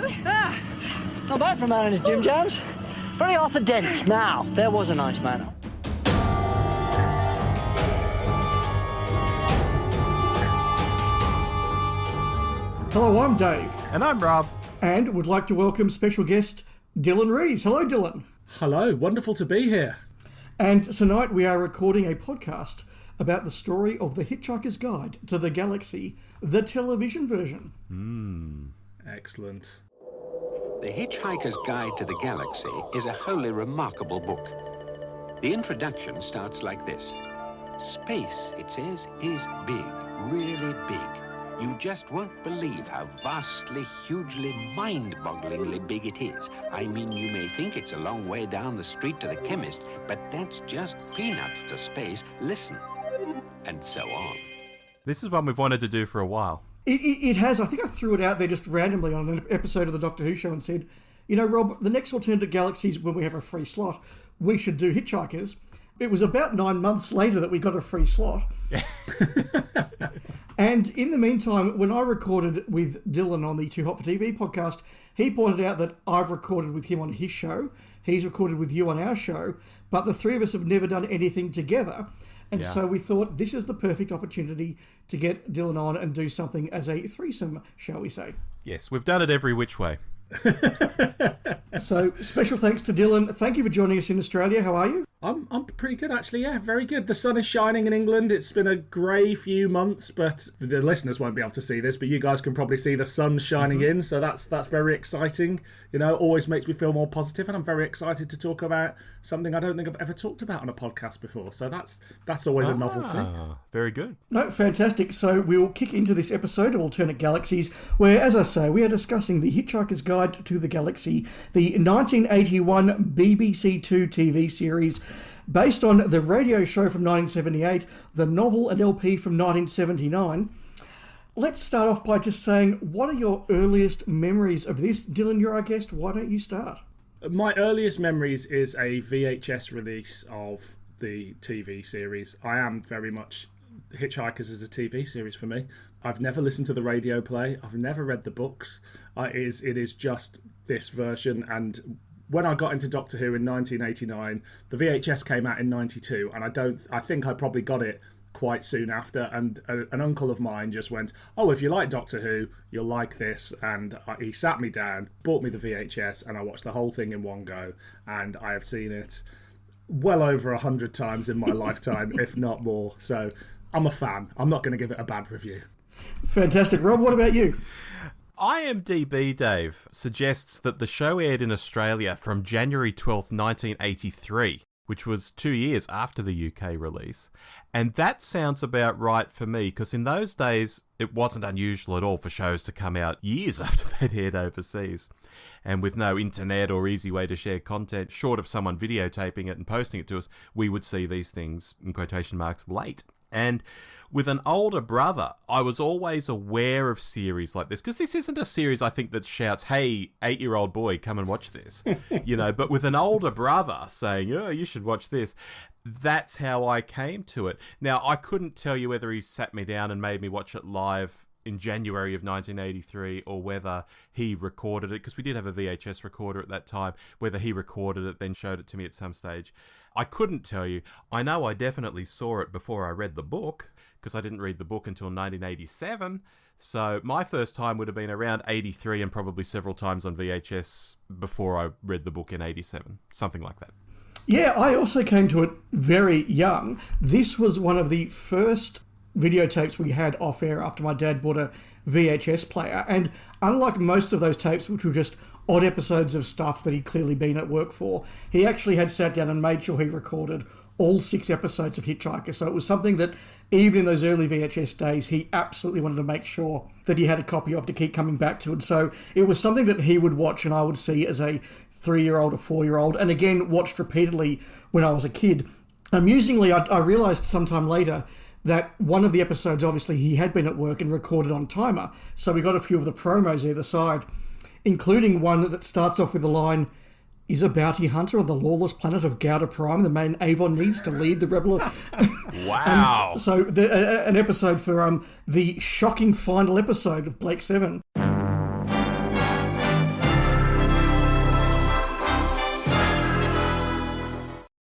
Not bad for a man in his gym jams. Very Arthur Dent. Now, there was a nice man. Hello, I'm Dave. And I'm Rob. And would like to welcome special guest Dylan Rees. Hello, Dylan. Hello, wonderful to be here. And tonight we are recording a podcast about the story of The Hitchhiker's Guide to the Galaxy, the television version. Excellent. The Hitchhiker's Guide to the Galaxy is a wholly remarkable book. The introduction starts like this. Space, it says, is big, really big. You just won't believe how vastly, hugely, mind-bogglingly big it is. I mean, you may think it's a long way down the street to the chemist, but that's just peanuts to space. Listen. And so on. This is one we've wanted to do for a while. It has. I think I threw it out there just randomly on an episode of the Doctor Who show and said, you know, Rob, the next Alternative Galaxies, when we have a free slot, we should do Hitchhikers. It was about 9 months later that we got a free slot. And in the meantime, when I recorded with Dylan on the Too Hot for TV podcast, he pointed out that I've recorded with him on his show, he's recorded with you on our show, but the three of us have never done anything together. And so we thought this is the perfect opportunity to get Dylan on and do something as a threesome, shall we say. Yes, we've done it every which way. So, special thanks to Dylan. Thank you for joining us in Australia. How are you? I'm pretty good, actually, yeah, very good. The sun is shining in England. It's been a grey few months, but the listeners won't be able to see this, but you guys can probably see the sun shining in, so that's very exciting. You know, always makes me feel more positive, and I'm very excited to talk about something I don't think I've ever talked about on a podcast before, so that's always a novelty. Very good. No, fantastic. So we'll kick into this episode of Alternate Galaxies, where, as I say, we are discussing The Hitchhiker's Guide to the Galaxy, the 1981 BBC Two TV series, based on the radio show from 1978, the novel and LP from 1979. Let's start off by just saying, what are your earliest memories of this? Dylan, you're our guest. Why don't you start? My earliest memories is a VHS release of the TV series. I am very much... Hitchhikers is a TV series for me. I've never listened to the radio play. I've never read the books. It is just this version. And when I got into Doctor Who in 1989, the VHS came out in 92, and I think I probably got it quite soon after. And an uncle of mine just went, "Oh, if you like Doctor Who, you'll like this." And he sat me down, bought me the VHS, and I watched the whole thing in one go. And I have seen it well over 100 times in my lifetime, if not more. So I'm a fan. I'm not going to give it a bad review. Fantastic. Rob, what about you? IMDb, Dave, suggests that the show aired in Australia from January 12th, 1983, which was 2 years after the UK release. And that sounds about right for me, because in those days, it wasn't unusual at all for shows to come out years after they'd aired overseas. And with no internet or easy way to share content, short of someone videotaping it and posting it to us, we would see these things, in quotation marks, late. And with an older brother, I was always aware of series like this, because this isn't a series I think that shouts, "Hey, 8-year-old boy, come and watch this," you know, but with an older brother saying, "Oh, you should watch this," that's how I came to it. Now, I couldn't tell you whether he sat me down and made me watch it live in January of 1983 or whether he recorded it, because we did have a VHS recorder at that time, whether he recorded it, then showed it to me at some stage. I couldn't tell you. I know I definitely saw it before I read the book, because I didn't read the book until 1987. So my first time would have been around 83 and probably several times on VHS before I read the book in 87. Something like that. Yeah, I also came to it very young. This was one of the first videotapes we had off air after my dad bought a VHS player. And unlike most of those tapes, which were just odd episodes of stuff that he'd clearly been at work for, he actually had sat down and made sure he recorded all 6 episodes of Hitchhiker. So it was something that, even in those early VHS days, he absolutely wanted to make sure that he had a copy of to keep coming back to. And so it was something that he would watch and I would see as a 3-year-old or 4-year-old, and again, watched repeatedly when I was a kid. Amusingly, I realised sometime later that one of the episodes, obviously, he had been at work and recorded on timer. So we got a few of the promos either side, including one that starts off with the line, "Is a bounty hunter on the lawless planet of Gouda Prime the man Avon needs to lead the rebel?" Wow. And so an episode for the shocking final episode of Blake 7.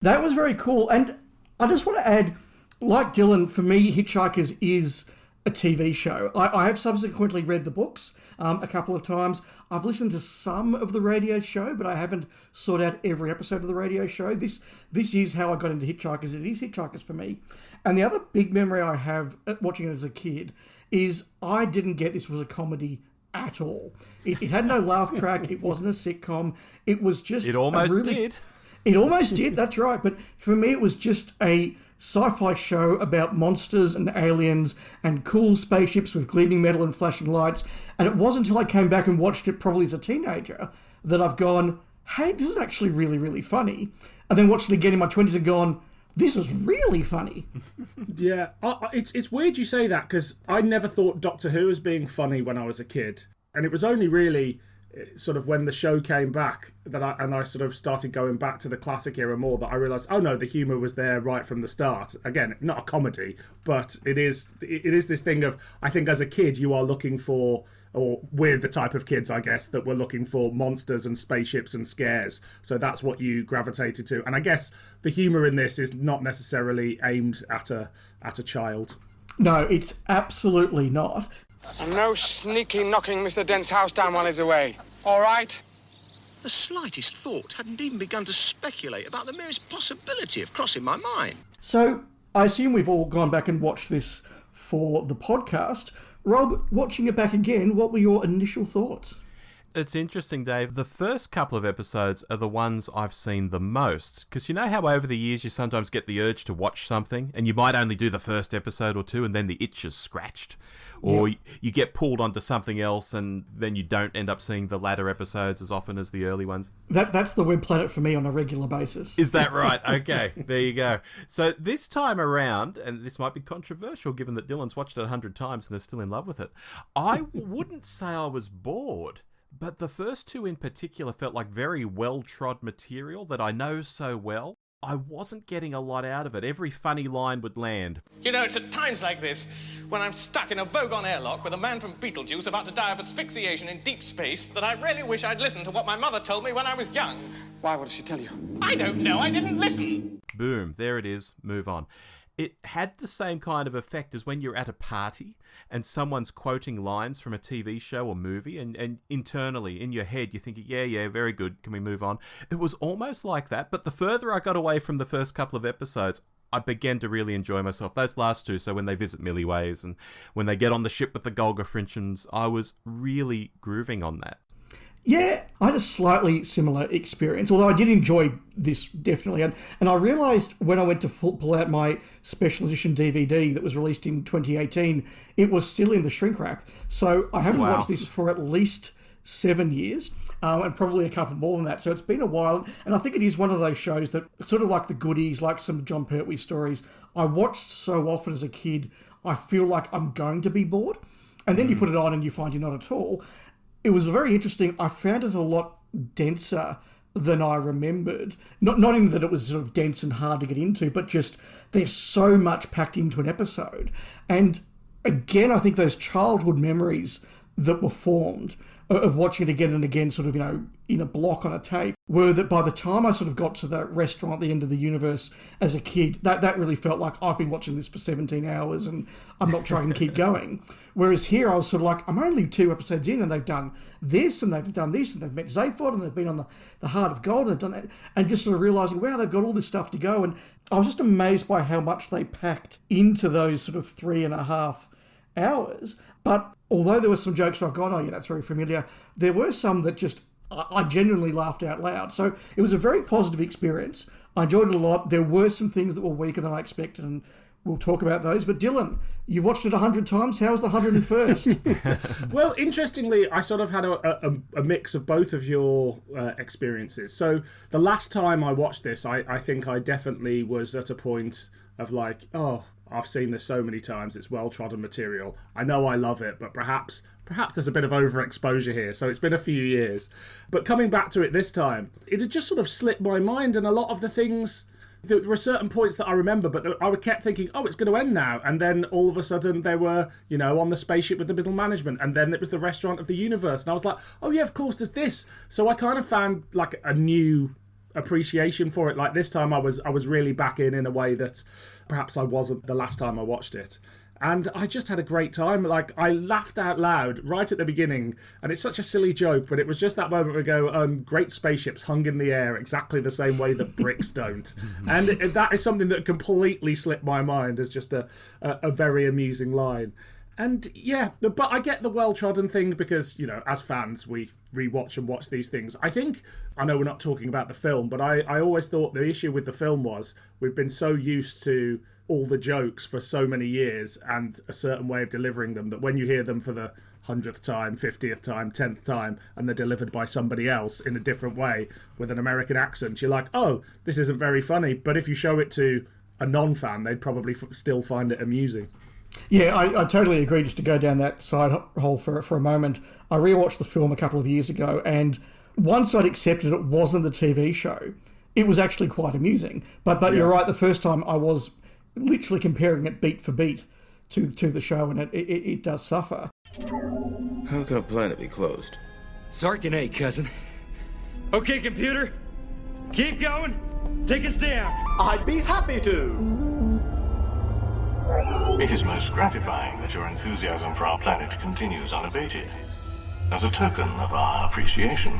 That was very cool. And I just want to add, like Dylan, for me, Hitchhikers is a TV show. I have subsequently read the books a couple of times. I've listened to some of the radio show, but I haven't sought out every episode of the radio show. This is how I got into Hitchhikers. It is Hitchhikers for me. And the other big memory I have watching it as a kid is I didn't get this was a comedy at all. It had no laugh track. It wasn't a sitcom. It was just... It almost did. It almost did, that's right. But for me, it was just a sci-fi show about monsters and aliens and cool spaceships with gleaming metal and flashing lights. And it wasn't until I came back and watched it probably as a teenager that I've gone, hey, this is actually really, really funny. And then watched it again in my 20s and gone, this is really funny. Yeah, it's weird you say that, because I never thought Doctor Who as being funny when I was a kid. And it was only really sort of when the show came back that I sort of started going back to the classic era more, that I realised, oh no, the humour was there right from the start. Again, not a comedy, but it is this thing of, I think as a kid you are looking for, or we're the type of kids, I guess, that were looking for monsters and spaceships and scares. So that's what you gravitated to. And I guess the humour in this is not necessarily aimed at a child. No, it's absolutely not. And no sneaky knocking Mr. Dent's house down while he's away. All right? The slightest thought hadn't even begun to speculate about the merest possibility of crossing my mind. So, I assume we've all gone back and watched this for the podcast. Rob, watching it back again, what were your initial thoughts? It's interesting, Dave. The first couple of episodes are the ones I've seen the most. Because you know how over the years you sometimes get the urge to watch something and you might only do the first episode or two and then the itch is scratched? Or you get pulled onto something else and then you don't end up seeing the latter episodes as often as the early ones? That's the web planet for me on a regular basis. Is that right? Okay, there you go. So this time around, and this might be controversial given that Dylan's watched it 100 times and is still in love with it, I wouldn't say I was bored. But the first two in particular felt like very well-trod material that I know so well. I wasn't getting a lot out of it. Every funny line would land. You know, it's at times like this, when I'm stuck in a Vogon airlock with a man from Beetlejuice about to die of asphyxiation in deep space, that I really wish I'd listened to what my mother told me when I was young. Why, what did she tell you? I don't know, I didn't listen. Boom, there it is, move on. It had the same kind of effect as when you're at a party and someone's quoting lines from a TV show or movie and internally, in your head, you're thinking, yeah, very good, can we move on? It was almost like that, but the further I got away from the first couple of episodes, I began to really enjoy myself. Those last two, so when they visit Milliways and when they get on the ship with the Golgafrinchans, I was really grooving on that. Yeah, I had a slightly similar experience, although I did enjoy this definitely. And I realised when I went to pull out my special edition DVD that was released in 2018, it was still in the shrink wrap. So I haven't watched this for at least 7 years, and probably a couple more than that. So it's been a while. And I think it is one of those shows that, sort of like The Goodies, like some John Pertwee stories, I watched so often as a kid, I feel like I'm going to be bored. And then you put it on and you find you're not at all. It was very interesting. I found it a lot denser than I remembered. Not in that it was sort of dense and hard to get into, but just there's so much packed into an episode. And again, I think those childhood memories that were formed of watching it again and again, sort of, you know, in a block on a tape, were that by the time I sort of got to the restaurant at the end of the universe as a kid, that really felt like I've been watching this for 17 hours and I'm not trying to keep going. Whereas here I was sort of like, I'm only 2 episodes in and they've done this and they've done this and they've met Zaphod and they've been on the Heart of Gold and they've done that, and just sort of realising, wow, they've got all this stuff to go. And I was just amazed by how much they packed into those sort of 3.5 hours. But although there were some jokes where I've gone, oh yeah, that's very familiar, there were some that just, I genuinely laughed out loud. So it was a very positive experience. I enjoyed it a lot. There were some things that were weaker than I expected, and we'll talk about those. But Dylan, you've watched it 100 times. How's the 101st? Well, interestingly, I sort of had a mix of both of your experiences. So the last time I watched this, I think I definitely was at a point of like, oh, I've seen this so many times. It's well-trodden material. I know I love it, but perhaps there's a bit of overexposure here. So it's been a few years. But coming back to it this time, it had just sort of slipped my mind, and a lot of the things, there were certain points that I remember, but I kept thinking, oh, it's going to end now. And then all of a sudden they were, you know, on the spaceship with the middle management, and then it was the restaurant of the universe. And I was like, oh yeah, of course there's this. So I kind of found like a new appreciation for it. Like this time I was really back in a way that perhaps I wasn't the last time I watched it. And I just had a great time. Like, I laughed out loud right at the beginning, and it's such a silly joke, but it was just that moment where we go, great spaceships hung in the air exactly the same way that bricks don't. And that is something that completely slipped my mind as just a very amusing line. And yeah, but I get the well-trodden thing because, as fans, we rewatch and watch these things. I know we're not talking about the film, but I always thought the issue with the film was we've been so used to all the jokes for so many years and a certain way of delivering them that when you hear them for the 100th time, 50th time, 10th time, and they're delivered by somebody else in a different way with an American accent, you're like, oh, this isn't very funny. But if you show it to a non-fan, they'd probably still find it amusing. Yeah, I totally agree. Just to go down that side hole for a moment, I rewatched the film a couple of years ago, and once I'd accepted it wasn't the TV show, it was actually quite amusing. But yeah. You're right, the first time I was literally comparing it beat for beat to the show, and it does suffer. How can a planet be closed? Sarkin A, cousin. Okay, computer, keep going. Take us down. I'd be happy to. It is most gratifying that your enthusiasm for our planet continues unabated. As a token of our appreciation,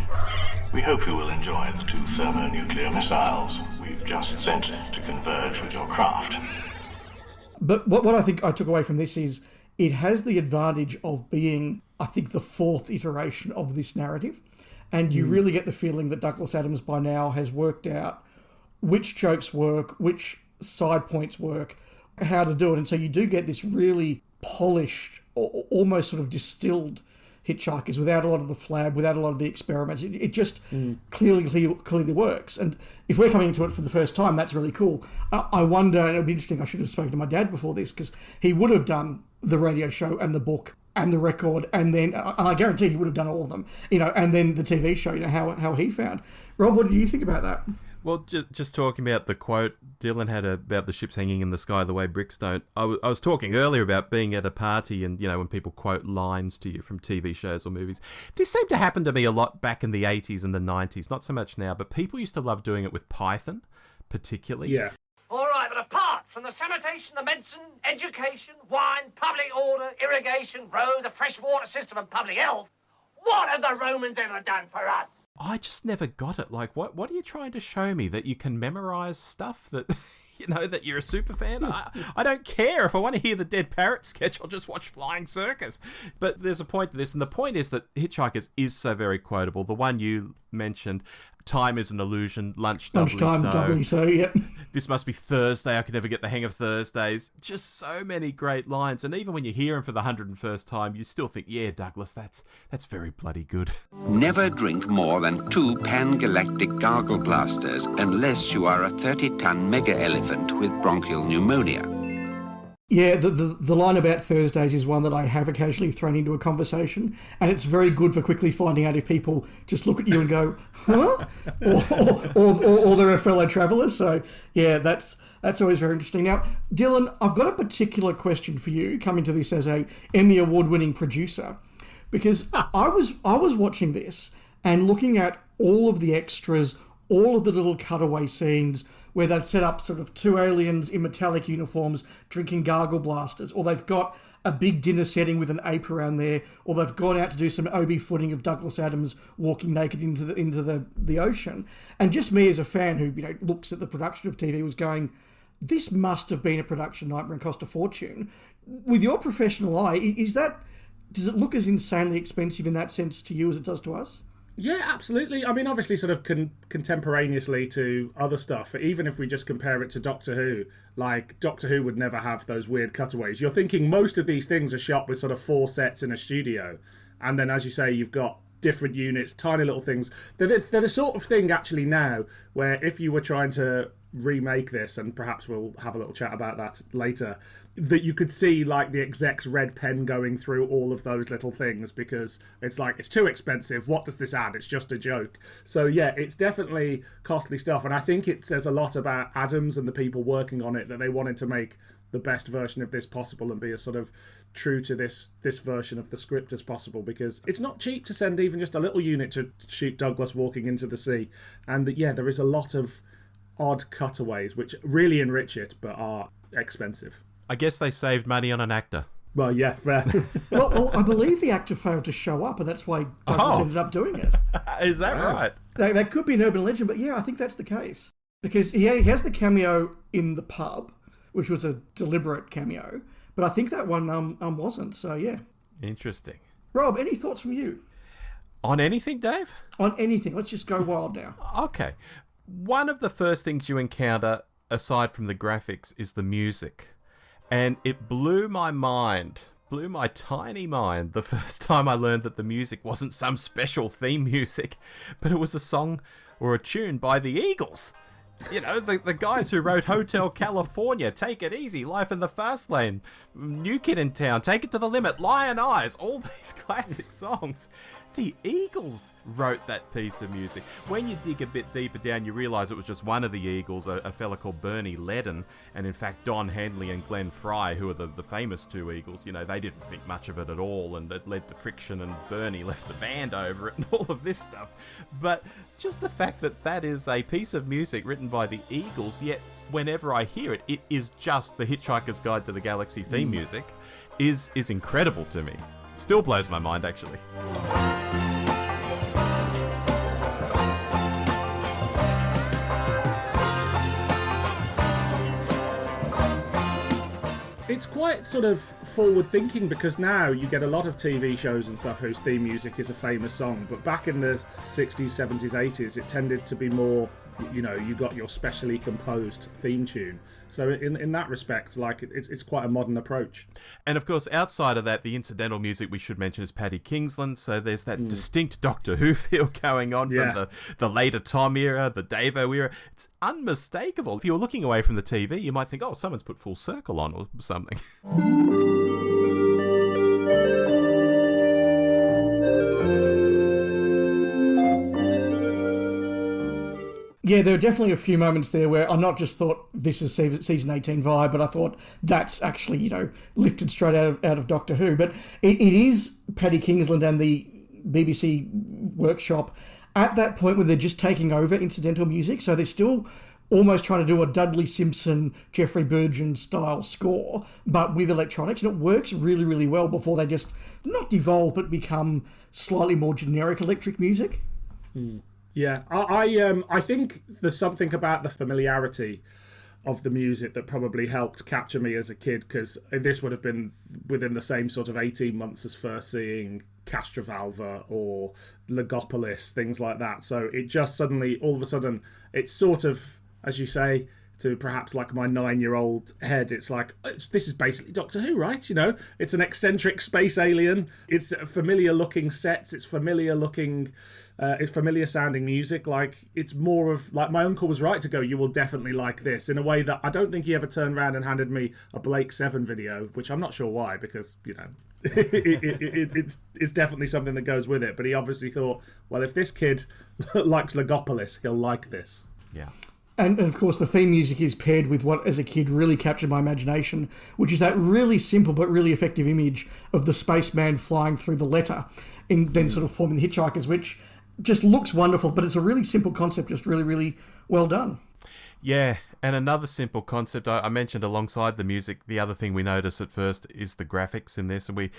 we hope you will enjoy the 2 thermonuclear missiles we've just sent to converge with your craft. But what I think I took away from this is it has the advantage of being, I think, the 4th iteration of this narrative. And you really get the feeling that Douglas Adams by now has worked out which jokes work, which side points work, how to do it. And so you do get this really polished, almost sort of distilled Hitchhikers without a lot of the flab, without a lot of the experiments. It just clearly works. And if we're coming into it for the first time, that's really cool. I wonder, and it would be interesting, I should have spoken to my dad before this, because he would have done the radio show and the book and the record, and then, and I guarantee he would have done all of them, and then the TV show, how he found. Rob, what do you think about that? Well, just talking about the quote Dylan had about the ships hanging in the sky the way bricks don't. I was talking earlier about being at a party and, when people quote lines to you from TV shows or movies. This seemed to happen to me a lot back in the 80s and the 90s, not so much now, but people used to love doing it with Python, particularly. Yeah. All right, but apart from the sanitation, the medicine, education, wine, public order, irrigation, roads, a fresh water system and public health, what have the Romans ever done for us? I just never got it. Like, what are you trying to show me? That you can memorize stuff? That, that you're a super fan? I don't care. If I want to hear the Dead Parrot sketch, I'll just watch Flying Circus. But there's a point to this, and the point is that Hitchhikers is so very quotable. The one you mentioned, time is an illusion, lunchtime doubly so, yep. This must be Thursday, I could never get the hang of Thursdays. Just so many great lines, and even when you hear them for the 101st time, you still think, yeah, Douglas, that's very bloody good. Never drink more than 2 pan-galactic gargle blasters unless you are a 30-ton mega-elephant with bronchial pneumonia. Yeah, the line about Thursdays is one that I have occasionally thrown into a conversation, and it's very good for quickly finding out if people just look at you and go, huh? or they're a fellow traveller. So, yeah, that's always very interesting. Now, Dylan, I've got a particular question for you, coming to this as a Emmy Award-winning producer, because I was watching this and looking at all of the extras, all of the little cutaway scenes where they've set up sort of 2 aliens in metallic uniforms drinking gargle blasters, or they've got a big dinner setting with an ape around there, or they've gone out to do some Obi footing of Douglas Adams walking naked into the ocean. And just me as a fan who looks at the production of TV was going, this must have been a production nightmare and cost a fortune. With your professional eye, does it look as insanely expensive in that sense to you as it does to us? Yeah, absolutely. I mean, obviously sort of contemporaneously to other stuff, even if we just compare it to Doctor Who, like Doctor Who would never have those weird cutaways. You're thinking most of these things are shot with sort of 4 sets in a studio. And then, as you say, you've got different units, tiny little things. They're the sort of thing actually now where if you were trying to remake this, and perhaps we'll have a little chat about that later, that you could see like the exec's red pen going through all of those little things because it's like, it's too expensive. What does this add? It's just a joke. So yeah, it's definitely costly stuff. And I think it says a lot about Adams and the people working on it that they wanted to make the best version of this possible and be as sort of true to this version of the script as possible, because it's not cheap to send even just a little unit to shoot Douglas walking into the sea. And yeah, there is a lot of odd cutaways which really enrich it but are expensive. I guess they saved money on an actor. Well, yeah, fair. well, I believe the actor failed to show up, and that's why Douglas ended up doing it. Is that right? That could be an urban legend, but yeah, I think that's the case. Because he has the cameo in the pub, which was a deliberate cameo, but I think that one wasn't, so yeah. Interesting. Rob, any thoughts from you? On anything, Dave? On anything. Let's just go wild now. Okay. One of the first things you encounter, aside from the graphics, is the music. And it blew my tiny mind, the first time I learned that the music wasn't some special theme music, but it was a song or a tune by the Eagles. You know, the guys who wrote Hotel California, Take It Easy, Life in the Fast Lane, New Kid in Town, Take It to the Limit, Lion Eyes, all these classic songs. The Eagles wrote that piece of music. When you dig a bit deeper down, you realise it was just one of the Eagles, a fella called Bernie Ledden, and in fact Don Henley and Glenn Fry, who are the famous two Eagles, you know, they didn't think much of it at all, and it led to friction, and Bernie left the band over it, and all of this stuff. But just the fact that that is a piece of music written by the Eagles, yet whenever I hear it, it is just the Hitchhiker's Guide to the Galaxy theme music, is incredible to me. It still blows my mind, actually. It's quite sort of forward-thinking, because now you get a lot of TV shows and stuff whose theme music is a famous song, but back in the 60s, 70s, 80s, it tended to be more, you know, you got your specially composed theme tune. So in that respect, like, it's quite a modern approach. And of course, outside of that, the incidental music we should mention is Paddy Kingsland, so there's that distinct Doctor Who feel going on from the later Tom era, the Davo era. It's unmistakable. If you were looking away from the TV, you might think, oh, someone's put Full Circle on or something. Yeah, there are definitely a few moments there where I not just thought this is season 18 vibe, but I thought that's actually, you know, lifted straight out of Doctor Who. But it is Paddy Kingsland and the BBC workshop at that point where they're just taking over incidental music. So they're still almost trying to do a Dudley Simpson, Jeffrey Burgeon style score, but with electronics. And it works really, really well before they just not devolve, but become slightly more generic electric music. Yeah, I think there's something about the familiarity of the music that probably helped capture me as a kid, because this would have been within the same sort of 18 months as first seeing Castrovalva or Legopolis, things like that. So it just suddenly, all of a sudden, it's sort of, as you say, to perhaps like my 9-year-old head, it's like, this is basically Doctor Who, right? You know, it's an eccentric space alien. It's familiar looking sets. It's familiar looking, it's familiar sounding music. Like, it's more of, like, my uncle was right to go, you will definitely like this, in a way that I don't think he ever turned around and handed me a Blake 7 video, which I'm not sure why, because, you know, it's definitely something that goes with it. But he obviously thought, well, if this kid likes Legopolis, he'll like this. Yeah. And of course, the theme music is paired with what, as a kid, really captured my imagination, which is that really simple but really effective image of the spaceman flying through the letter and then sort of forming the hitchhikers, which just looks wonderful, but it's a really simple concept, just really, really well done. Yeah, and another simple concept I mentioned alongside the music, the other thing we notice at first is the graphics in this, and we,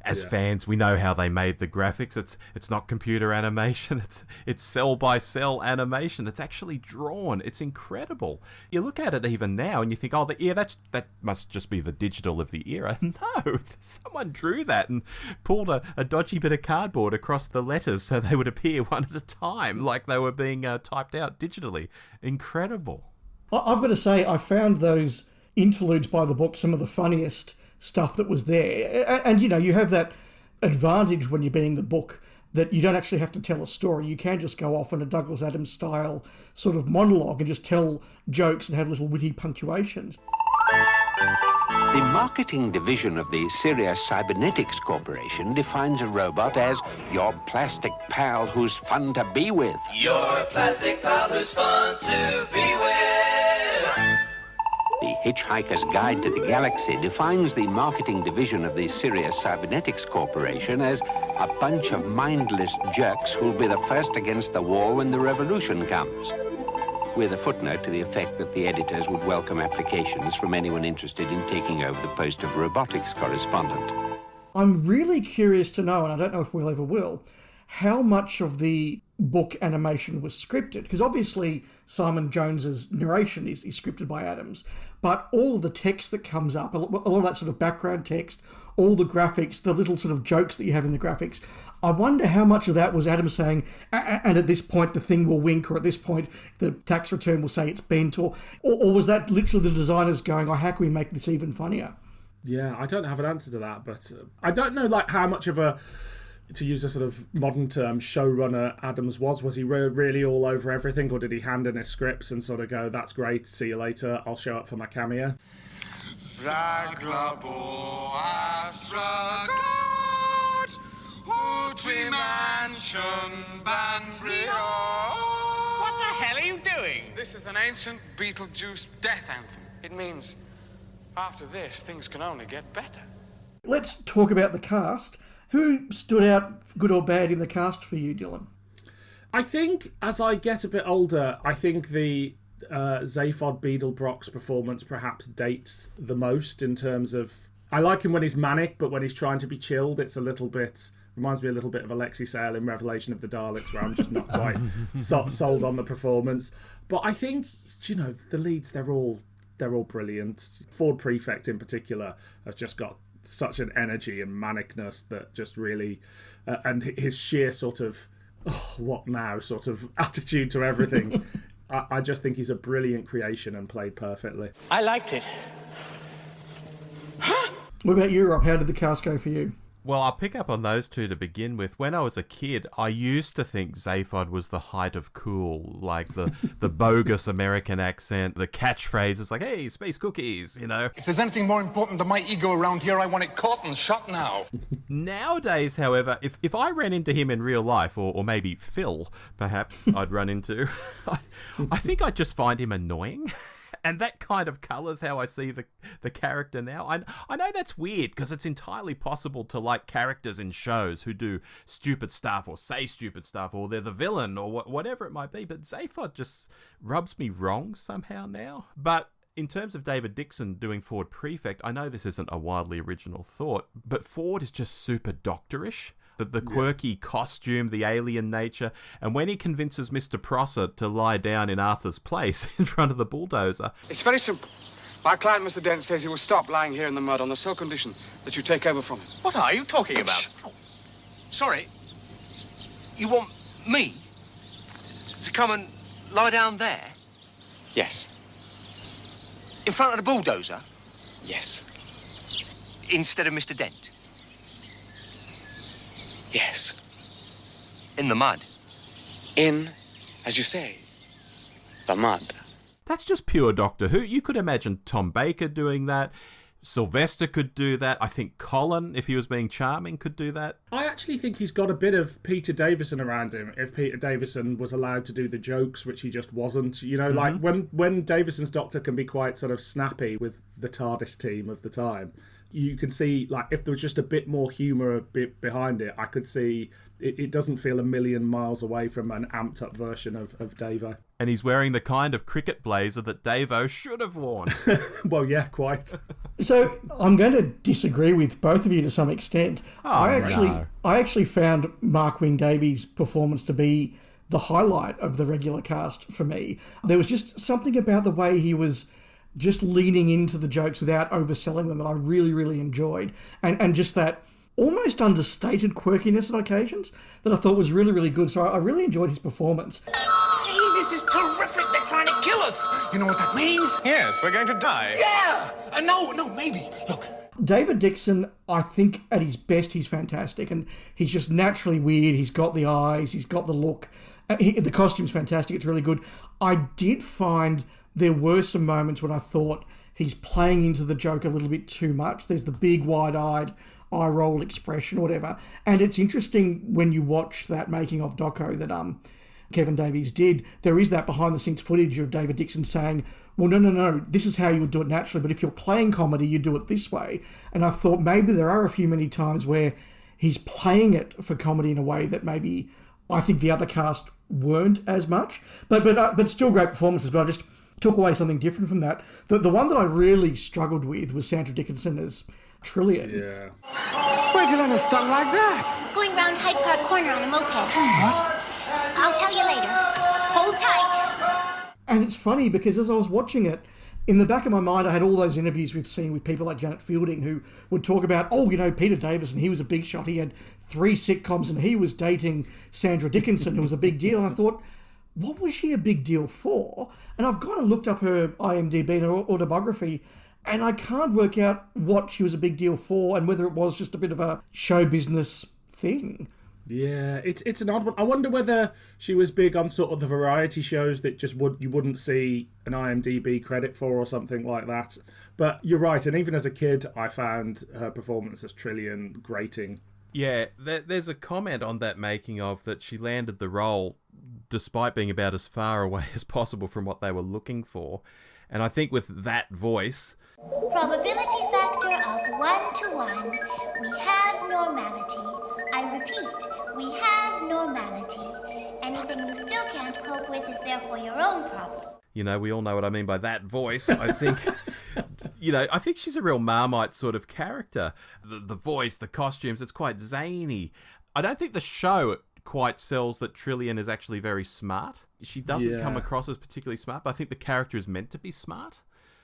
as fans, we know how they made the graphics. It's not computer animation, it's cell by cell animation. It's actually drawn. It's incredible. You look at it even now and you think, oh, that must just be the digital of the era. No, someone drew that and pulled a dodgy bit of cardboard across the letters so they would appear one at a time, like they were being typed out digitally. Incredible. I've got to say, I found those interludes by the book some of the funniest stuff that was there. And, you know, you have that advantage when you're being the book that you don't actually have to tell a story. You can just go off in a Douglas Adams style sort of monologue and just tell jokes and have little witty punctuations. The marketing division of the Sirius Cybernetics Corporation defines a robot as your plastic pal who's fun to be with. Your plastic pal who's fun to be with. The Hitchhiker's Guide to the Galaxy defines the marketing division of the Sirius Cybernetics Corporation as a bunch of mindless jerks who'll be the first against the wall when the revolution comes, with a footnote to the effect that the editors would welcome applications from anyone interested in taking over the post of robotics correspondent. I'm really curious to know, and I don't know if we'll ever will, how much of the book animation was scripted, because obviously Simon Jones's narration is scripted by Adams, but all the text that comes up, a lot of that sort of background text, all the graphics, the little sort of jokes that you have in the graphics, I wonder how much of that was Adams saying, and at this point the thing will wink, or at this point the tax return will say it's bent, or was that literally the designers going, oh, how can we make this even funnier? Yeah, I don't have an answer to that, but I don't know like how much of a, to use a sort of modern term, showrunner Adams was. Was he really all over everything, or did he hand in his scripts and sort of go, that's great, see you later, I'll show up for my cameo? What the hell are you doing? This is an ancient Beetlejuice death anthem. It means after this, things can only get better. Let's talk about the cast. Who stood out, good or bad, in the cast for you, Dylan? I think as I get a bit older, I think the Zaphod Beeblebrox performance perhaps dates the most in terms of... I like him when he's manic, but when he's trying to be chilled, it's a little bit... Reminds me a little bit of Alexi Sale in Revelation of the Daleks, where I'm just not quite sold on the performance. But I think, you know, the leads, they're all brilliant. Ford Prefect in particular has just got such an energy and manicness that just really... and his sheer sort of, oh, what now, sort of attitude to everything. I just think he's a brilliant creation and played perfectly. I liked it. What about you, Rob? How did the cast go for you? Well, I'll pick up on those two to begin with. When I was a kid, I used to think Zaphod was the height of cool, like the bogus American accent, the catchphrases like, hey, space cookies, you know. If there's anything more important than my ego around here, I want it caught and shot now. Nowadays, however, if I ran into him in real life, or maybe Phil, perhaps, I'd run into, I think I'd just find him annoying. And that kind of colours how I see the character now. I know that's weird, because it's entirely possible to like characters in shows who do stupid stuff or say stupid stuff, or they're the villain or whatever it might be. But Zaphod just rubs me wrong somehow now. But in terms of David Dixon doing Ford Prefect, I know this isn't a wildly original thought, but Ford is just super doctorish. The quirky costume, the alien nature, and when he convinces Mr. Prosser to lie down in Arthur's place in front of the bulldozer. It's very simple. My client, Mr. Dent, says he will stop lying here in the mud on the sole condition that you take over from him. What are you talking about? Sorry, you want me to come and lie down there? Yes. In front of the bulldozer? Yes. Instead of Mr. Dent? Yes. In the mud? In, as you say, the mud. That's just pure Doctor Who. You could imagine Tom Baker doing that. Sylvester could do that. I think Colin, if he was being charming, could do that. I actually think he's got a bit of Peter Davison around him, if Peter Davison was allowed to do the jokes, which he just wasn't. You know, like when Davison's Doctor can be quite sort of snappy with the TARDIS team of the time, you can see, like, if there was just a bit more humour a bit behind it, I could see it doesn't feel a million miles away from an amped up version of Davo. And he's wearing the kind of cricket blazer that Davo should have worn. Well, yeah, quite. So I'm going to disagree with both of you to some extent. Oh, I actually found Mark Wing-Davey's performance to be the highlight of the regular cast for me. There was just something about the way he was just leaning into the jokes without overselling them that I really, really enjoyed. And just that almost understated quirkiness on occasions that I thought was really, really good. So I really enjoyed his performance. Hey, this is terrific. They're trying to kill us. You know what that means? Yes, we're going to die. Yeah! No, maybe. Look. David Dixon, I think at his best, he's fantastic. And he's just naturally weird. He's got the eyes. He's got the look. The costume's fantastic. It's really good. I did find there were some moments when I thought he's playing into the joke a little bit too much. There's the big wide-eyed eye roll expression or whatever. And it's interesting when you watch that making of doco that Kevin Davies did, there is that behind-the-scenes footage of David Dixon saying, well, no, this is how you would do it naturally, but if you're playing comedy, you do it this way. And I thought maybe there are a few many times where he's playing it for comedy in a way that maybe I think the other cast weren't as much. But still great performances, but I just took away something different from that. The one that I really struggled with was Sandra Dickinson as Trillian. Yeah. Where'd you learn a stunt like that? Going round Hyde Park Corner on a moped. What? I'll tell you later. Hold tight. And it's funny because as I was watching it, in the back of my mind, I had all those interviews we've seen with people like Janet Fielding who would talk about, Peter Davison, he was a big shot. He had 3 sitcoms and he was dating Sandra Dickinson, who was a big deal. And I thought, what was she a big deal for? And I've gone and looked up her IMDb and her autobiography, and I can't work out what she was a big deal for and whether it was just a bit of a show business thing. Yeah, it's an odd one. I wonder whether she was big on sort of the variety shows that just you wouldn't see an IMDb credit for or something like that. But you're right, and even as a kid, I found her performance as Trillian grating. Yeah, there's a comment on that making of that she landed the role despite being about as far away as possible from what they were looking for. And I think with that voice... Probability factor of 1 to 1. We have normality. I repeat, we have normality. Anything you still can't cope with is therefore your own problem. You know, we all know what I mean by that voice. I think, I think she's a real Marmite sort of character. The voice, the costumes, it's quite zany. I don't think the show quite sells that Trillian is actually very smart. She doesn't come across as particularly smart, but I think the character is meant to be smart.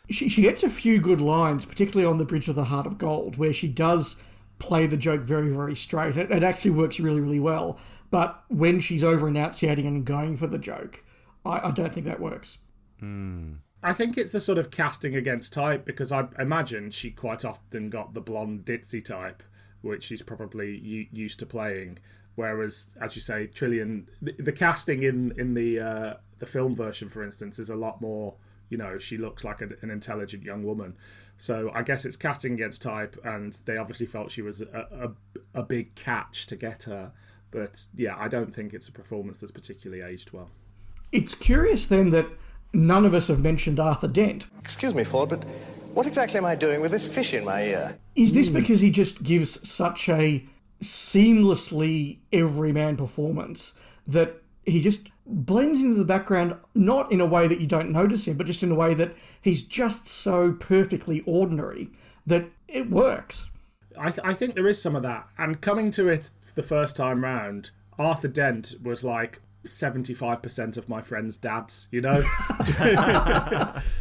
She gets a few good lines, particularly on the Bridge of the Heart of Gold, where she does play the joke very, very straight. It actually works really, really well. But when she's over-enunciating and going for the joke, I don't think that works. I think it's the sort of casting against type, because I imagine she quite often got the blonde ditzy type, which she's probably used to playing. Whereas, as you say, Trillian, the casting in the film version, for instance, is a lot more, she looks like an intelligent young woman. So I guess it's casting against type, and they obviously felt she was a big catch to get her. But yeah, I don't think it's a performance that's particularly aged well. It's curious then that none of us have mentioned Arthur Dent. Excuse me, Ford, but what exactly am I doing with this fish in my ear? Is this because he just gives such a seamlessly everyman performance that he just blends into the background, not in a way that you don't notice him, but just in a way that he's just so perfectly ordinary that it works. I think there is some of that. And coming to it the first time round, Arthur Dent was like 75% of my friends' dads,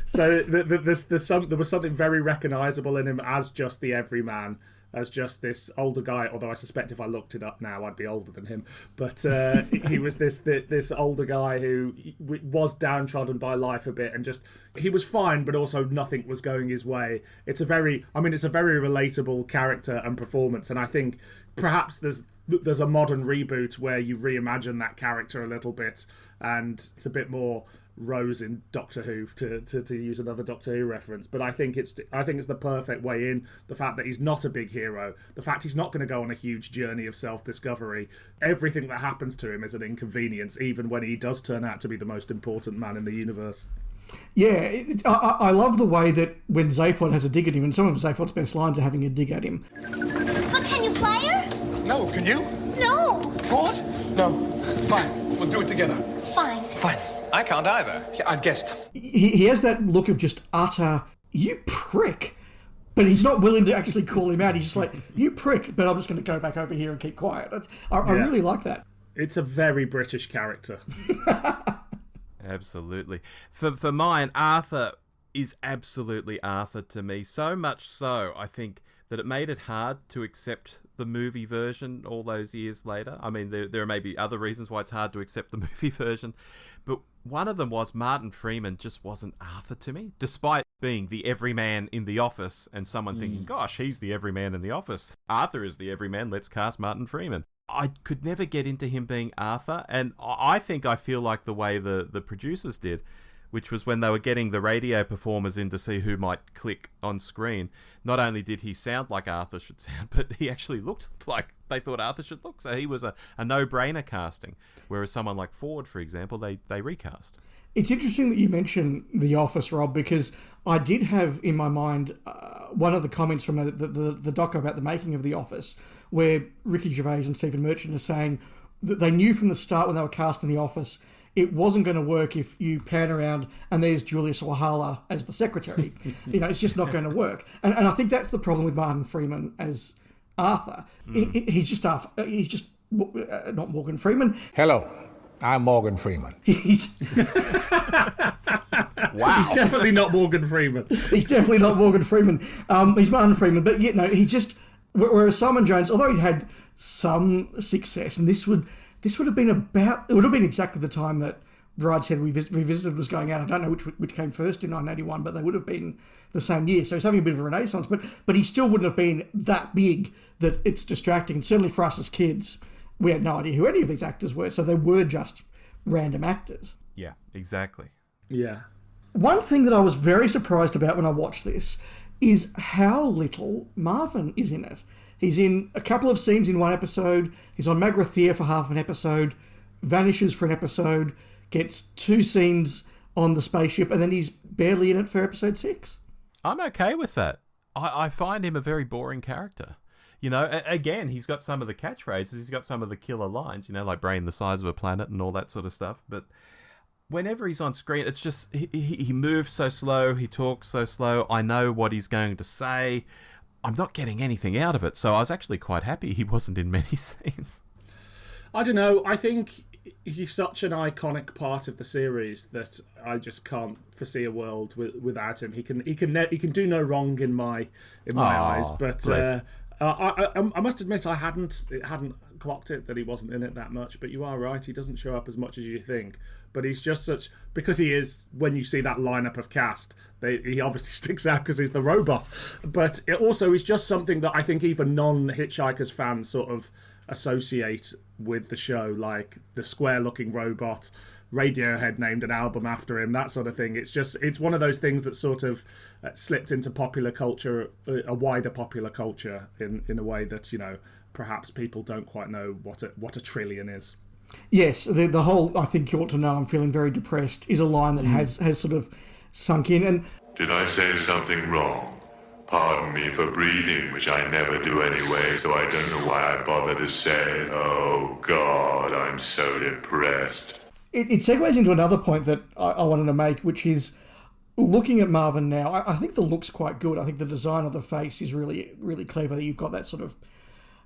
So there was something very recognisable in him as just the everyman, as just this older guy, although I suspect if I looked it up now, I'd be older than him. But he was this older guy who was downtrodden by life a bit, and just, he was fine, but also nothing was going his way. It's a very relatable character and performance, and I think perhaps there's a modern reboot where you reimagine that character a little bit, and it's a bit more Rose in Doctor Who, to use another Doctor Who reference. But I think it's the perfect way in. The fact that he's not a big hero, the fact he's not going to go on a huge journey of self-discovery, everything that happens to him is an inconvenience, even when he does turn out to be the most important man in the universe. Yeah, I love the way that when Zaphod has a dig at him, and some of Zaphod's best lines are having a dig at him. But can you fly her? No, can you? No. Ford? No. Fine, we'll do it together. Fine. Fine. I can't either. Yeah, I guessed. He has that look of just utter, you prick. But he's not willing to actually call him out. He's just like, you prick, but I'm just going to go back over here and keep quiet. I really like that. It's a very British character. Absolutely. For mine, Arthur is absolutely Arthur to me. So much so, I think, that it made it hard to accept the movie version all those years later. I mean, there may be other reasons why it's hard to accept the movie version, but one of them was Martin Freeman just wasn't Arthur to me, despite being the everyman in The Office and someone thinking, gosh, he's the everyman in The Office. Arthur is the everyman, let's cast Martin Freeman. I could never get into him being Arthur, and I feel like the way the producers did which was when they were getting the radio performers in to see who might click on screen. Not only did he sound like Arthur should sound, but he actually looked like they thought Arthur should look. So he was a no-brainer casting, whereas someone like Ford, for example, they recast. It's interesting that you mention The Office, Rob, because I did have in my mind one of the comments from the doco about the making of The Office, where Ricky Gervais and Stephen Merchant are saying that they knew from the start when they were casting The Office it wasn't going to work if you pan around and there's Julius Wahala as the secretary. It's just not going to work. And I think that's the problem with Martin Freeman as Arthur. He's just not Morgan Freeman. Hello, I'm Morgan Freeman. Wow. He's definitely not Morgan Freeman. He's definitely not Morgan Freeman. He's Martin Freeman, but he just... Whereas Simon Jones, although he'd had some success, and this would have been it would have been exactly the time that Brideshead Revisited was going out. I don't know which came first in 1981, but they would have been the same year. So he's having a bit of a renaissance, but he still wouldn't have been that big that it's distracting. And certainly for us as kids, we had no idea who any of these actors were, so they were just random actors. Yeah, exactly. Yeah. One thing that I was very surprised about when I watched this is how little Marvin is in it. He's in a couple of scenes in one episode, he's on Magrathea for half an episode, vanishes for an episode, gets 2 scenes on the spaceship, and then he's barely in it for episode 6. I'm okay with that. I find him a very boring character. Again, he's got some of the catchphrases, he's got some of the killer lines, like brain the size of a planet and all that sort of stuff, but whenever he's on screen, it's just, he moves so slow, he talks so slow, I know what he's going to say, I'm not getting anything out of it, so I was actually quite happy he wasn't in many scenes. I don't know, I think he's such an iconic part of the series that I just can't foresee a world without him. He can do no wrong in my eyes, but I must admit I hadn't clocked it that he wasn't in it that much, but you are right, he doesn't show up as much as you think, but he's just because he is, when you see that lineup of cast, he obviously sticks out because he's the robot, but it also is just something that I think even non-Hitchhikers fans sort of associate with the show, like the square looking robot, Radiohead named an album after him, that sort of thing. It's one of those things that sort of slipped into popular culture, a wider popular culture in a way that perhaps people don't quite know what a Trillian is. Yes, the whole, I think you ought to know I'm feeling very depressed, is a line that has sort of sunk in. And did I say something wrong? Pardon me for breathing, which I never do anyway, so I don't know why I bother to say it. Oh God, I'm so depressed. It segues into another point that I wanted to make, which is looking at Marvin now, I think the look's quite good. I think the design of the face is really, really clever. You've got that sort of,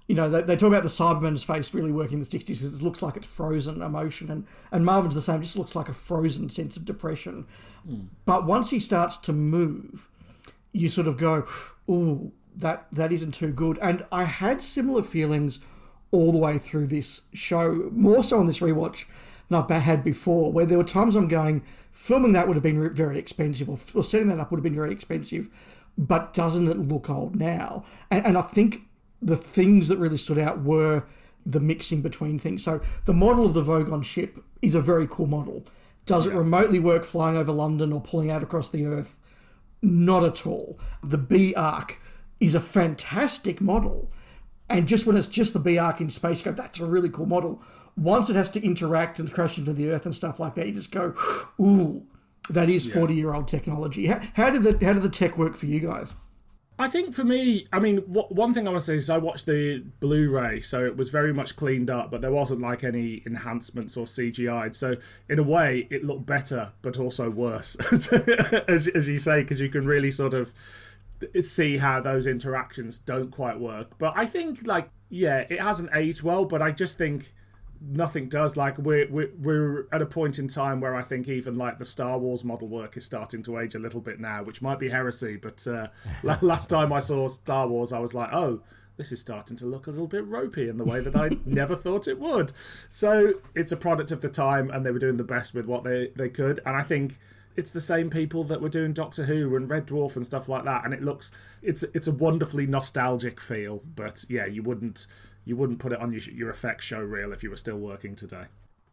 they talk about the Cyberman's face really working in the 60s because it looks like it's frozen emotion, and Marvin's the same, just looks like a frozen sense of depression. But once he starts to move, you sort of go, ooh, that isn't too good. And I had similar feelings all the way through this show, more so on this rewatch than I've had before, where there were times I'm going, filming that would have been very expensive, or setting that up would have been very expensive, but doesn't it look old now? And I think the things that really stood out were the mixing between things. So the model of the Vogon ship is a very cool model. Does it remotely work flying over London or pulling out across the Earth? Not at all. The B-Arc is a fantastic model. And just when it's just the B-Arc in space, you go, that's a really cool model. Once it has to interact and crash into the Earth and stuff like that, you just go, ooh, that is 40-year-old technology. How did the tech work for you guys? I think for me, one thing I want to say is I watched the Blu-ray, so it was very much cleaned up, but there wasn't like any enhancements or CGI'd. So in a way, it looked better, but also worse, as you say, because you can really sort of see how those interactions don't quite work. But I think, it hasn't aged well, but I just think nothing does. Like we're at a point in time where I think even like the Star Wars model work is starting to age a little bit now, which might be heresy, but last time I saw Star Wars I was like, oh, this is starting to look a little bit ropey in the way that I never thought it would. So it's a product of the time, and they were doing the best with what they could, and I think it's the same people that were doing Doctor Who and Red Dwarf and stuff like that, and it's a wonderfully nostalgic feel, but yeah, you wouldn't put it on your effects show reel if you were still working today.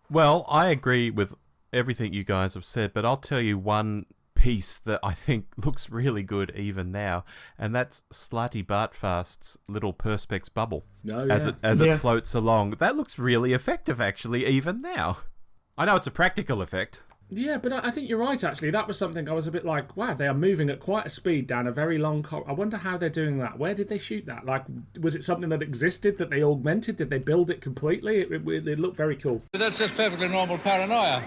Well, I agree with everything you guys have said, but I'll tell you one piece that I think looks really good even now, and that's Slutty Bartfast's little Perspex bubble. Oh, yeah. As it floats along. That looks really effective, actually, even now. I know it's a practical effect. Yeah, but I think you're right, actually. That was something I was a bit like, wow, they are moving at quite a speed down a very long I wonder how they're doing that. Where did they shoot that? Like, was it something that existed that they augmented? Did they build it completely? It looked very cool. But that's just perfectly normal paranoia.